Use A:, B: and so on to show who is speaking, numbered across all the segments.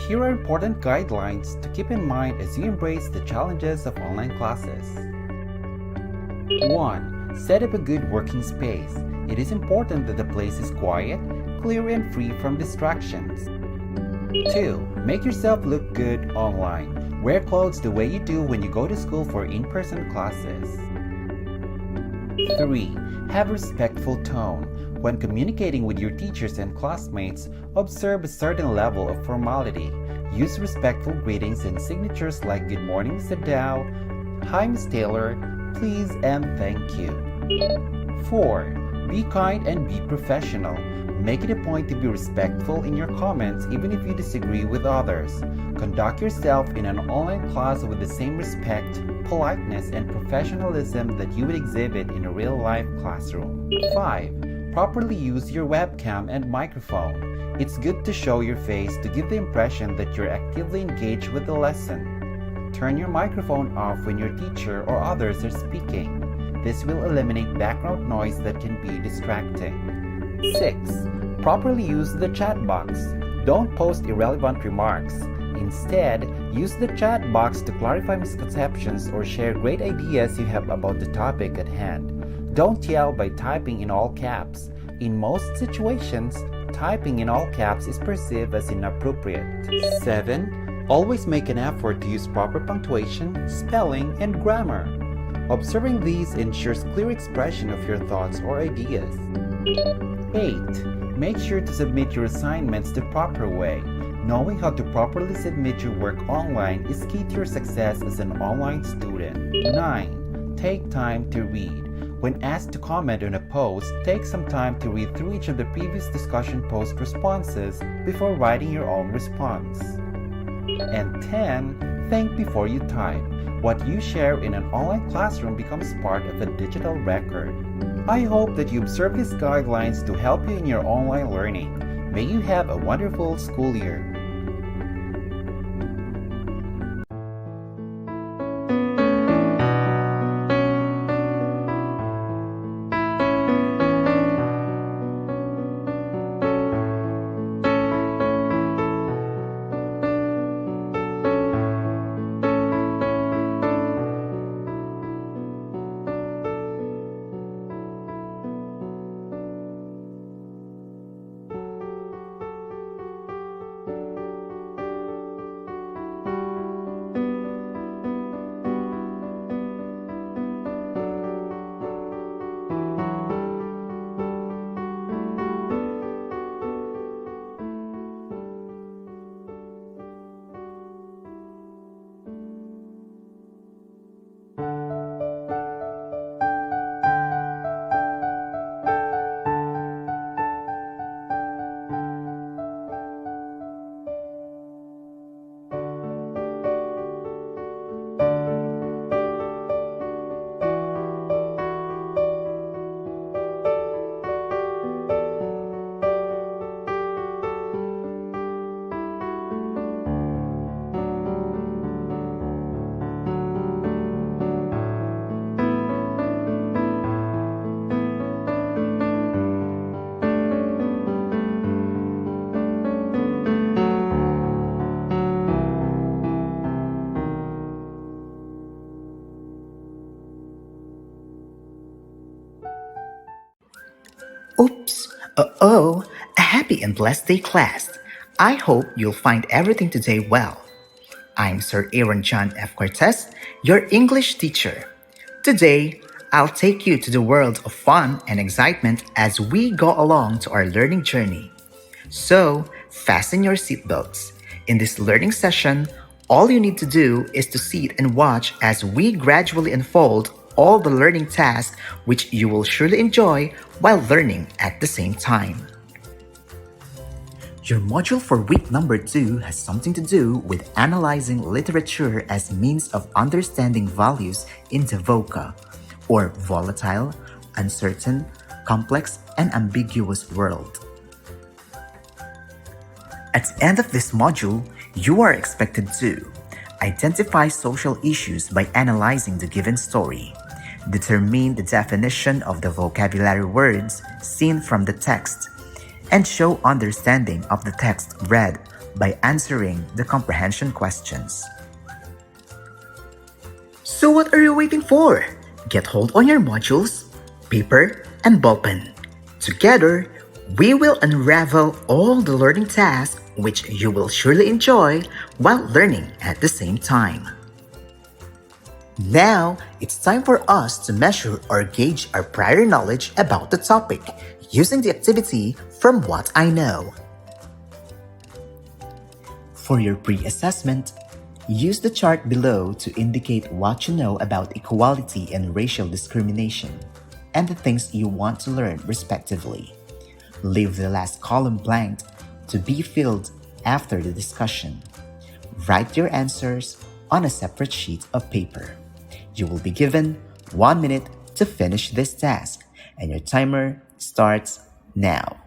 A: Here are important guidelines to keep in mind as you embrace the challenges of online classes. 1. Set up a good working space. It is important that the place is quiet, clear, and free from distractions. 2. Make yourself look good online. Wear clothes the way you do when you go to school for in-person classes. 3. Have a respectful tone. When communicating with your teachers and classmates, observe a certain level of formality. Use respectful greetings and signatures like Good morning, Mr. Dow, Hi, Ms. Taylor, please, and thank you. 4. Be kind and be professional. Make it a point to be respectful in your comments even if you disagree with others. Conduct yourself in an online class with the same respect, politeness, and professionalism that you would exhibit in a real-life classroom. 5. Properly use your webcam and microphone. It's good to show your face to give the impression that you're actively engaged with the lesson. Turn your microphone off when your teacher or others are speaking. This will eliminate background noise that can be distracting. 6. Properly use the chat box. Don't post irrelevant remarks. Instead, use the chat box to clarify misconceptions or share great ideas you have about the topic at hand. Don't yell by typing in all caps. In most situations, typing in all caps is perceived as inappropriate. 7. Always make an effort to use proper punctuation, spelling, and grammar. Observing these ensures clear expression of your thoughts or ideas. 8. Make sure to submit your assignments the proper way. Knowing how to properly submit your work online is key to your success as an online student. 9. Take time to read. When asked to comment on a post, take some time to read through each of the previous discussion post responses before writing your own response. And 10. Think before you type. What you share in an online classroom becomes part of a digital record. I hope that you observe these guidelines to help you in your online learning. May you have a wonderful school year.
B: Oops! Oh, a happy and blessed day, class. I hope you'll find everything today well. I'm Sir Aaron John F. Cortez, your English teacher. Today, I'll take you to the world of fun and excitement as we go along to our learning journey. So, fasten your seatbelts. In this learning session, all you need to do is to sit and watch as we gradually unfold all the learning tasks which you will surely enjoy while learning at the same time. Your module for week number 2 has something to do with analyzing literature as means of understanding values in the Vuca, or volatile, uncertain, complex, and ambiguous world. At the end of this module, you are expected to identify social issues by analyzing the given story, determine the definition of the vocabulary words seen from the text, and show understanding of the text read by answering the comprehension questions. So what are you waiting for? Get hold on your modules, paper, and ballpen. Together, we will unravel all the learning tasks which you will surely enjoy while learning at the same time. Now, it's time for us to measure or gauge our prior knowledge about the topic using the activity from what I know. For your pre-assessment, use the chart below to indicate what you know about equality and racial discrimination, and the things you want to learn respectively. Leave the last column blank to be filled after the discussion. Write your answers on a separate sheet of paper. You will be given 1 minute to finish this task, and your timer starts now.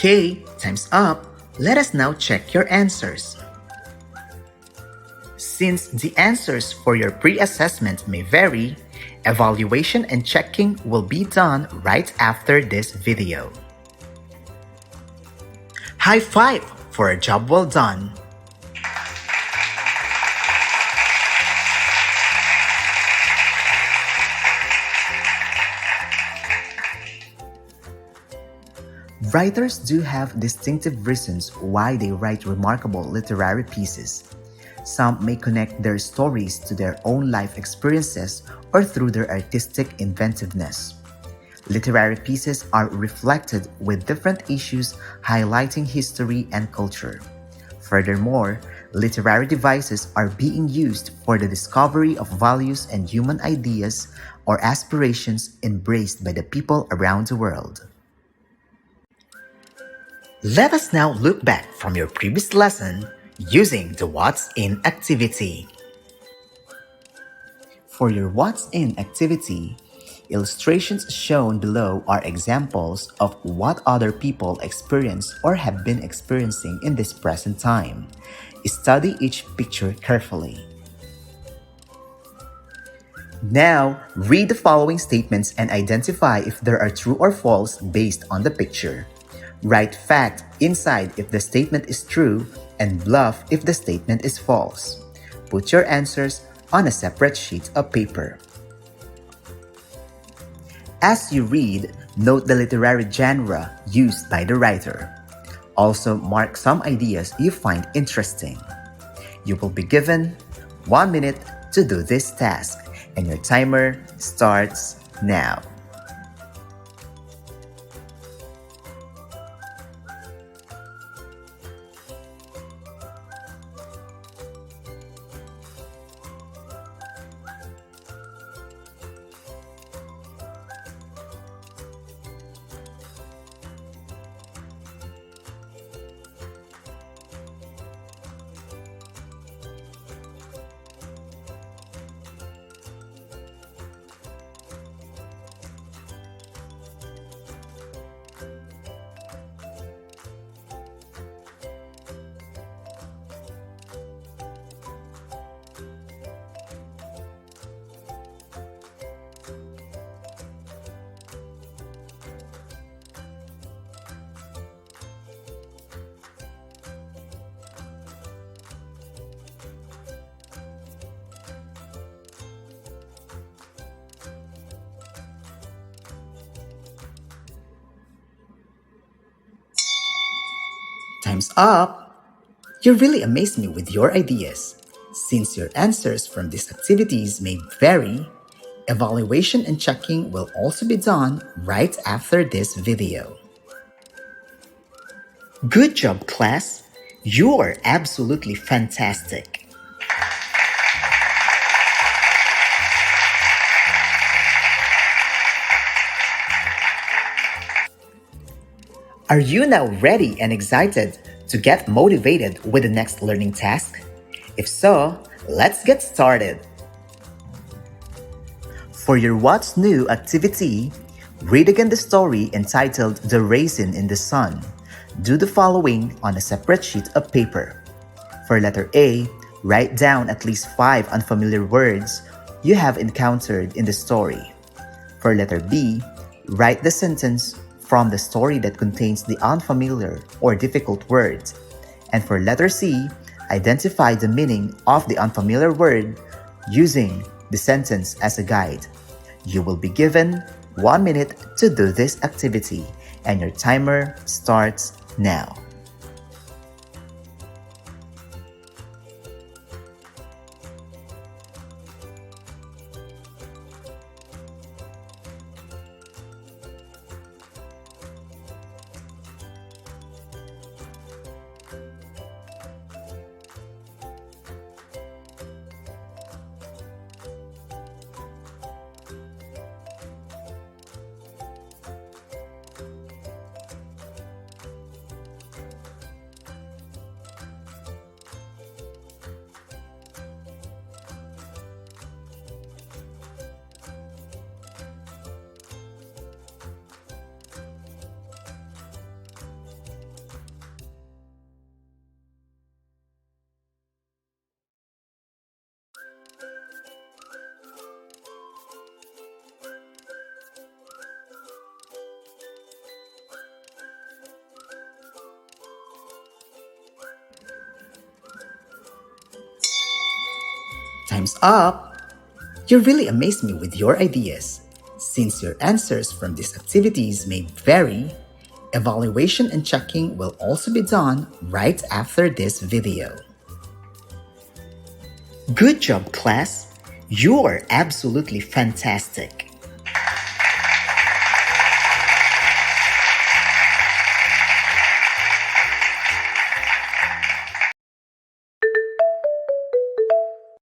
B: Okay, time's up. Let us now check your answers. Since the answers for your pre-assessment may vary, evaluation and checking will be done right after this video. High five for a job well done! Writers do have distinctive reasons why they write remarkable literary pieces. Some may connect their stories to their own life experiences or through their artistic inventiveness. Literary pieces are reflected with different issues highlighting history and culture. Furthermore, literary devices are being used for the discovery of values and human ideas or aspirations embraced by the people around the world. Let us now look back from your previous lesson using the What's In activity. For your What's In activity, illustrations shown below are examples of what other people experience or have been experiencing in this present time. Study each picture carefully. Now, read the following statements and identify if they are true or false based on the picture. Write fact inside if the statement is true and bluff if the statement is false. Put your answers on a separate sheet of paper. As you read, note the literary genre used by the writer. Also mark some ideas you find interesting. You will be given 1 minute to do this task, and your timer starts now. Time's up! You really amaze me with your ideas. Since your answers from these activities may vary, evaluation and checking will also be done right after this video. Good job, class! You are absolutely fantastic! Are you now ready and excited to get motivated with the next learning task? If so, let's get started. For your What's New activity, read again the story entitled The Raisin in the Sun. Do the following on a separate sheet of paper. For letter A, write down at least 5 unfamiliar words you have encountered in the story. For letter B, write the sentence from the story that contains the unfamiliar or difficult words. And for letter C, identify the meaning of the unfamiliar word using the sentence as a guide. You will be given 1 minute to do this activity, and your timer starts now. Time's up! You really amaze me with your ideas. Since your answers from these activities may vary, evaluation and checking will also be done right after this video. Good job, class! You are absolutely fantastic!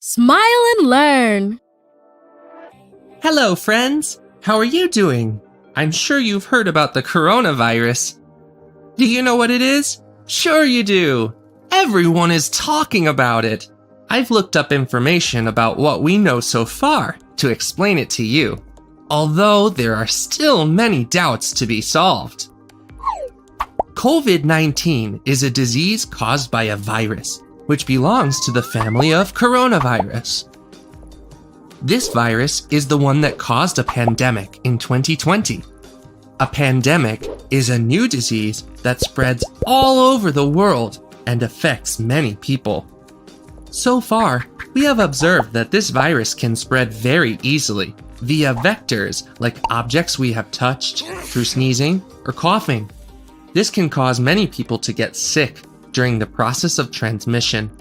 C: Smile and learn!
D: Hello, friends! How are you doing? I'm sure you've heard about the coronavirus. Do you know what it is? Sure you do! Everyone is talking about it! I've looked up information about what we know so far to explain it to you, although there are still many doubts to be solved. COVID-19 is a disease caused by a virus, which belongs to the family of coronavirus. This virus is the one that caused a pandemic in 2020. A pandemic is a new disease that spreads all over the world and affects many people. So far, we have observed that this virus can spread very easily via vectors like objects we have touched, through sneezing or coughing. This can cause many people to get sick during the process of transmission.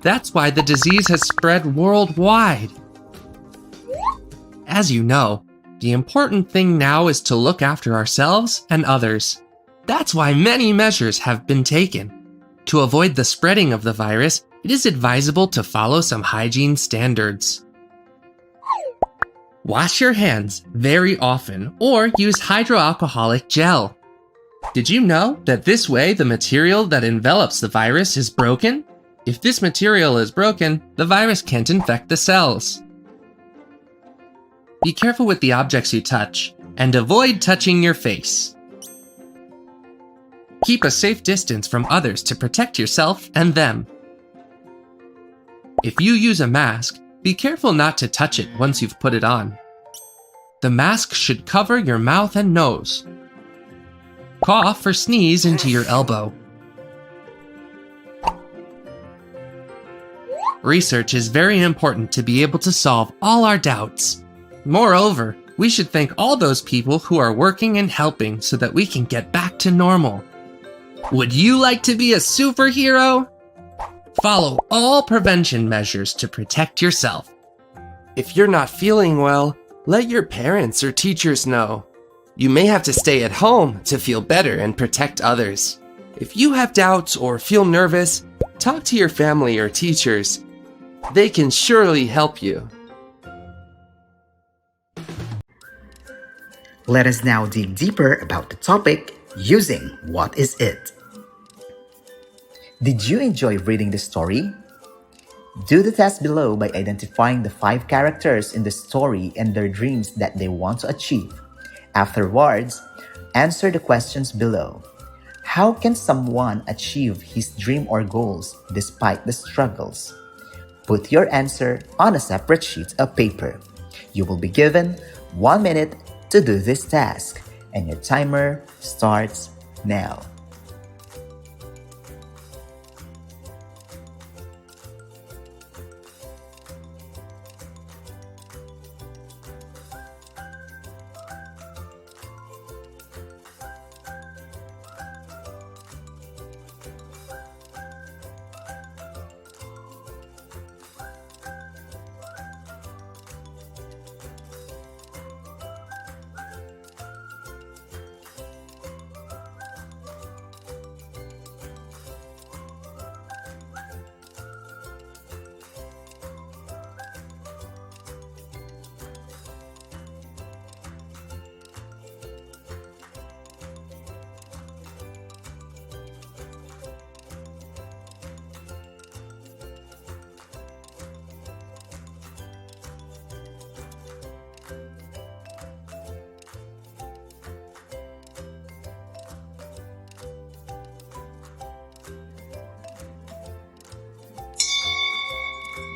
D: That's why the disease has spread worldwide. As you know, the important thing now is to look after ourselves and others. That's why many measures have been taken. To avoid the spreading of the virus, it is advisable to follow some hygiene standards. Wash your hands very often or use hydroalcoholic gel. Did you know that this way the material that envelops the virus is broken? If this material is broken, the virus can't infect the cells. Be careful with the objects you touch, and avoid touching your face. Keep a safe distance from others to protect yourself and them. If you use a mask, be careful not to touch it once you've put it on. The mask should cover your mouth and nose. Cough or sneeze into your elbow. Research is very important to be able to solve all our doubts. Moreover, we should thank all those people who are working and helping so that we can get back to normal. Would you like to be a superhero? Follow all prevention measures to protect yourself. If you're not feeling well, let your parents or teachers know. You may have to stay at home to feel better and protect others. If you have doubts or feel nervous, talk to your family or teachers. They can surely help you.
B: Let us now dig deeper about the topic using what is it. Did you enjoy reading the story? Do the task below by identifying the 5 characters in the story and their dreams that they want to achieve. Afterwards, answer the questions below. How can someone achieve his dream or goals despite the struggles? Put your answer on a separate sheet of paper. You will be given 1 minute to do this task, and your timer starts now.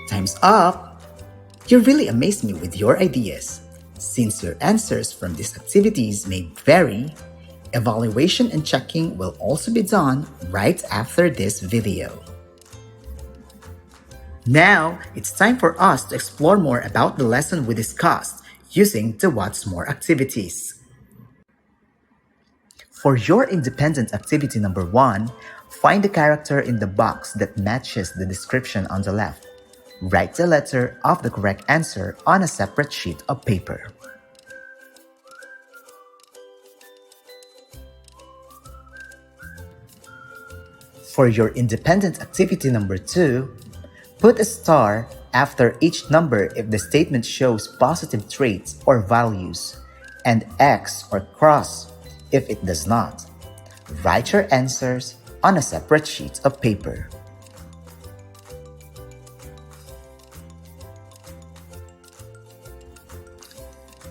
B: Time's up! You really amaze me with your ideas. Since your answers from these activities may vary, evaluation and checking will also be done right after this video. Now, it's time for us to explore more about the lesson we discussed using the What's More activities. For your independent activity number 1, find the character in the box that matches the description on the left. Write the letter of the correct answer on a separate sheet of paper. For your independent activity number 2, put a star after each number if the statement shows positive traits or values, and X or cross if it does not. Write your answers on a separate sheet of paper.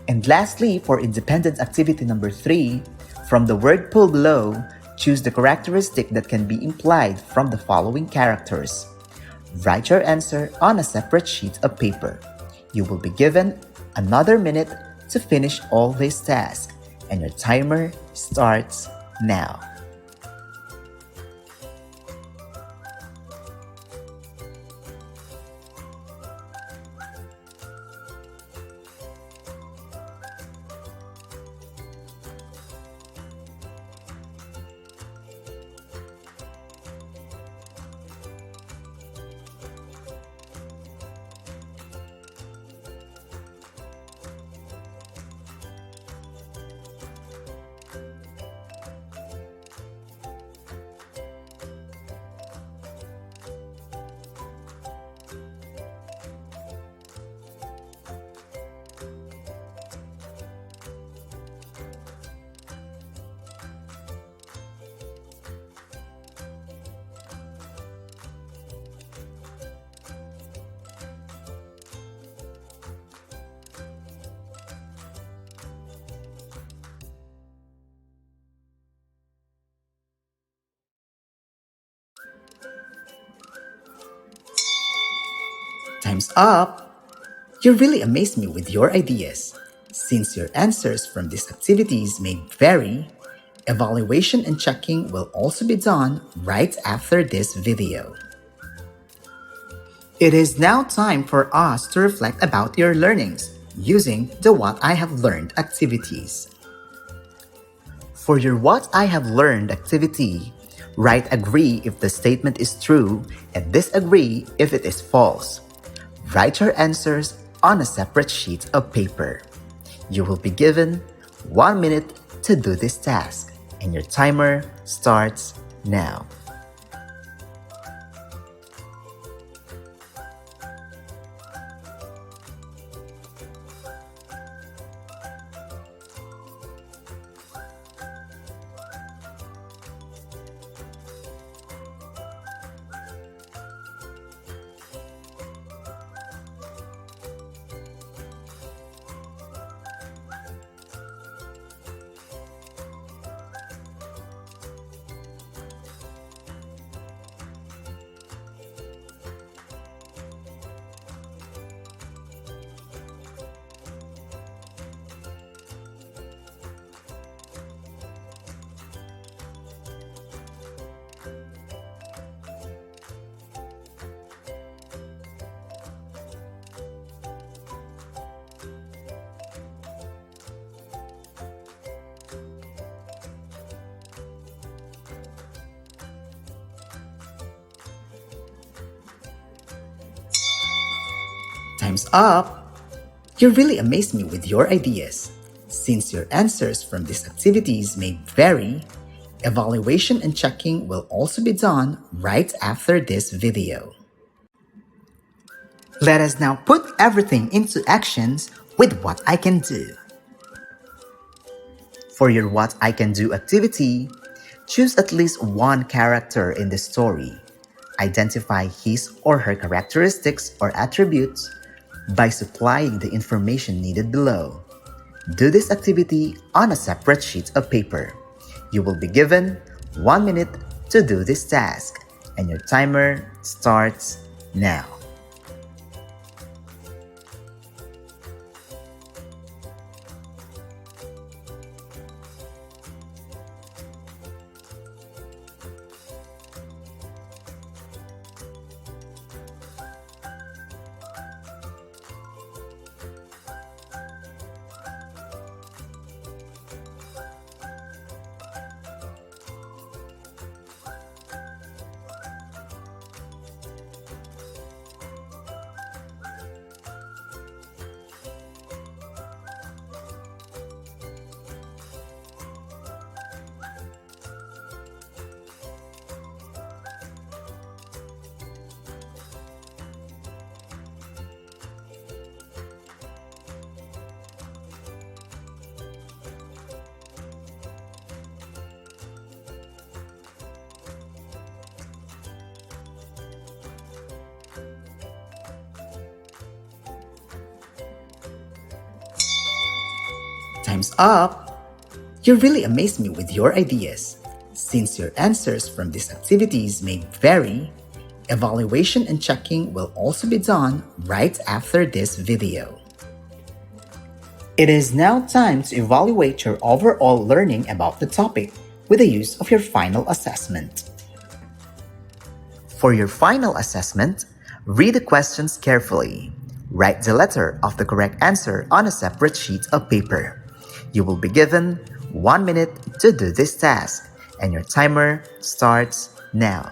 B: And lastly, for independent activity number 3, from the word pool below, choose the characteristic that can be implied from the following characters. Write your answer on a separate sheet of paper. You will be given another minute to finish all this task, and your timer starts now. Time's up! You really amaze me with your ideas. Since your answers from these activities may vary, evaluation and checking will also be done right after this video. It is now time for us to reflect about your learnings using the What I Have Learned activities. For your What I Have Learned activity, Write agree if the statement is true and disagree if it is false. Write your answers on a separate sheet of paper. You will be given 1 minute to do this task, and your timer starts now. Time's up! You really amaze me with your ideas. Since your answers from these activities may vary, evaluation and checking will also be done right after this video. Let us now put everything into actions with what I can do. For your what I can do activity, choose at least one character in the story. Identify his or her characteristics or attributes by supplying the information needed below. Do this activity on a separate sheet of paper. You will be given 1 minute to do this task, and your timer starts now. Time's up! You really amaze me with your ideas. Since your answers from these activities may vary, evaluation and checking will also be done right after this video. It is now time to evaluate your overall learning about the topic with the use of your final assessment. For your final assessment, read the questions carefully. Write the letter of the correct answer on a separate sheet of paper. You will be given 1 minute to do this task, and your timer starts now.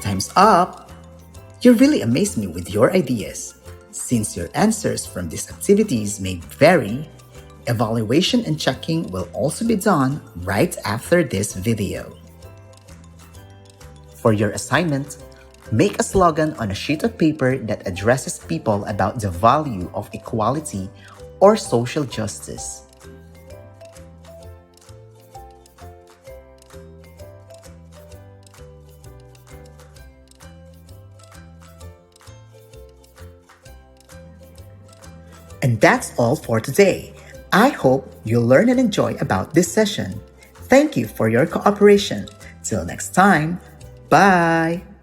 B: Time's up! You really amaze me with your ideas. Since your answers from these activities may vary, Evaluation and checking will also be done right after this video. For your assignment, make a slogan on a sheet of paper that addresses people about the value of equality or social justice. And that's all for today. I hope you'll learn and enjoy about this session. Thank you for your cooperation. Till next time, bye!